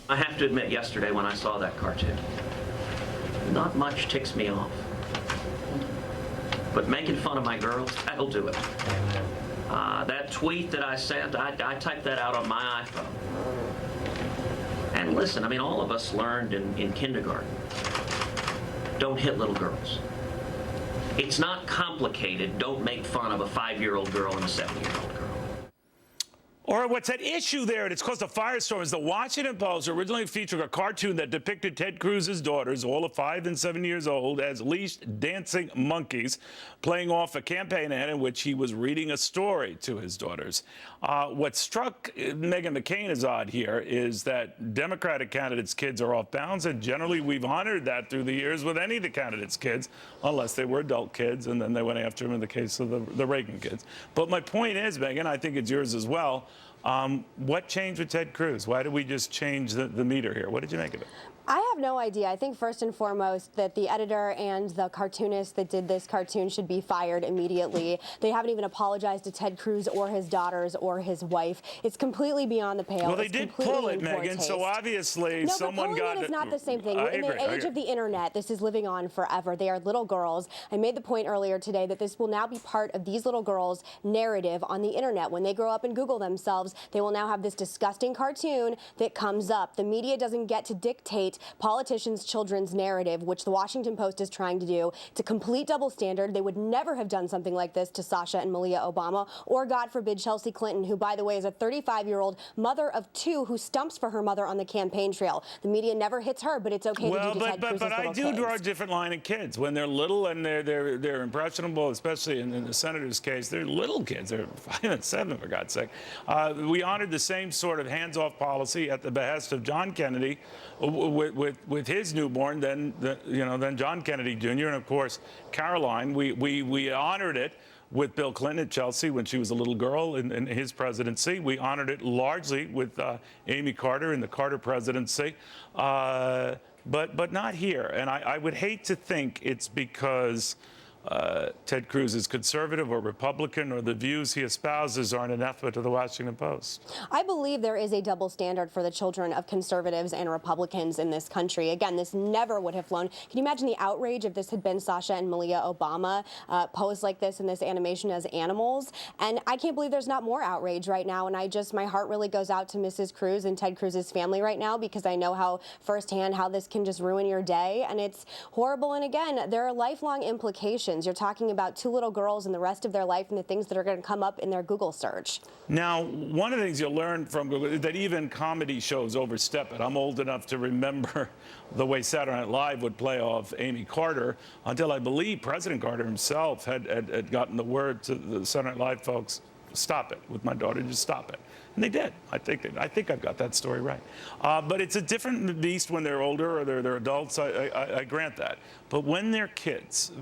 I have to admit, yesterday when I saw that cartoon, not much ticks me off. But making fun of my girls, that'll do it. That tweet that I sent, I typed that out on my iPhone. And listen, I mean, all of us learned in kindergarten, don't hit little girls. It's not complicated. Don't make fun of a 5-year-old girl and a 7-year-old girl. Or what's at issue there, and it's caused a firestorm, is the Washington Post originally featured a cartoon that depicted Ted Cruz's daughters, all of 5 and 7 years old, as leashed dancing monkeys, playing off a campaign ad in which he was reading a story to his daughters. What struck Meghan McCain as odd here is that Democratic candidates' kids are off bounds, and generally we've honored that through the years with any of the candidates' kids, unless they were adult kids, and then they went after them in the case of the Reagan kids. But my point is, Meghan, I think it's yours as well, what changed with Ted Cruz? Why did we just change the meter here? What did you make of it? I have no idea. I think first and foremost that the editor and the cartoonist that did this cartoon should be fired immediately. They haven't even apologized to Ted Cruz or his daughters or his wife. It's completely beyond the pale. Well, they did pull it, Meghan, so obviously someone got it. No, but pulling it is not the same thing. In the age of the internet, this is living on forever. They are little girls. I made the point earlier today that this will now be part of these little girls' narrative on the internet. When they grow up and Google themselves, they will now have this disgusting cartoon that comes up. The media doesn't get to dictate politicians' children's narrative, which the Washington Post is trying to do. It's a complete double standard. They would never have done something like this to Sasha and Malia Obama, or God forbid Chelsea Clinton, who, by the way, is a 35-year-old mother of 2 who stumps for her mother on the campaign trail. The media never hits her, but it's okay to do to Ted Cruz's but I do draw a different line of kids. When they're little and they're impressionable, especially in the senator's case, they're little kids. They're 5 and 7, for God's sake. We honored the same sort of hands-off policy at the behest of John Kennedy with his newborn, then John Kennedy Jr. and of course Caroline. We honored it with Bill Clinton at Chelsea when she was a little girl in his presidency. We honored it largely with Amy Carter in the Carter presidency, but not here. And I would hate to think it's because Ted Cruz is conservative or Republican, or the views he espouses are an anathema to the Washington Post. I believe there is a double standard for the children of conservatives and Republicans in this country. Again, this never would have flown. Can you imagine the outrage if this had been Sasha and Malia Obama posed like this in this animation as animals? And I can't believe there's not more outrage right now. And my heart really goes out to Mrs. Cruz and Ted Cruz's family right now, because I know how firsthand how this can just ruin your day. And it's horrible. And again, there are lifelong implications. You're talking about 2 little girls and the rest of their life and the things that are going to come up in their Google search. Now, one of the things you'll learn from Google is that even comedy shows overstep it. I'm old enough to remember the way Saturday Night Live would play off Amy Carter, until I believe President Carter himself had gotten the word to the Saturday Night Live folks, stop it with my daughter, just stop it. And they did. I think I've got that story right. But it's a different beast when they're older or they're adults. I grant that. But when they're kids,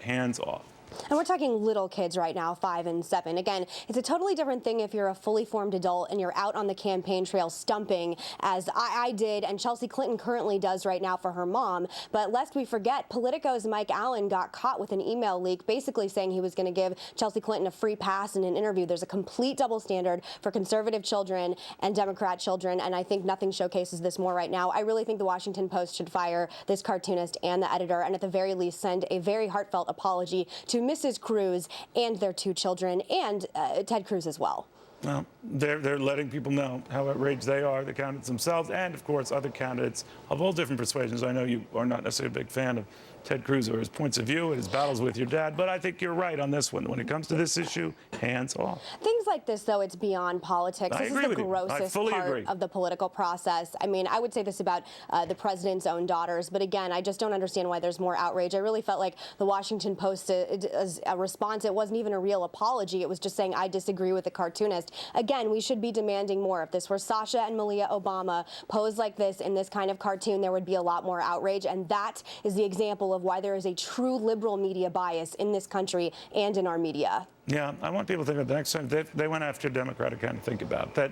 hands off. And we're talking little kids right now, 5 and 7. Again, it's a totally different thing if you're a fully formed adult and you're out on the campaign trail stumping, as I did and Chelsea Clinton currently does right now for her mom. But lest we forget, Politico's Mike Allen got caught with an email leak basically saying he was going to give Chelsea Clinton a free pass in an interview. There's a complete double standard for conservative children and Democrat children, and I think nothing showcases this more right now. I really think the Washington Post should fire this cartoonist and the editor, and at the very least send a very heartfelt apology to Mrs. Cruz and their 2 children, and Ted Cruz as well. Well, they're letting people know how outraged they are, the candidates themselves, and of course other candidates of all different persuasions. I know you are not necessarily a big fan of Ted Cruz or his points of view and his battles with your dad, but I think you're right on this one. When it comes to this issue, hands off. Things like this, though, it's beyond politics. I agree with you. I This is the fully grossest agree. part of the political process. I mean, I would say this about the president's own daughters, but again, I just don't understand why there's more outrage. I really felt like the Washington Post, as a response, it wasn't even a real apology. It was just saying, I disagree with the cartoonist. Again, we should be demanding more. If this were Sasha and Malia Obama posed like this in this kind of cartoon, there would be a lot more outrage, and that is the example of why there is a true liberal media bias in this country and in our media. Yeah, I want people to think about the next time they went after a Democratic candidate, think about that.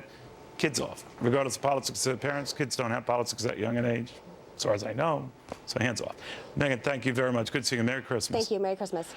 Kids off. Regardless of politics, parents, kids don't have politics at that young an age, as far as I know. So hands off. Meghan, thank you very much. Good seeing you. Merry Christmas. Thank you. Merry Christmas.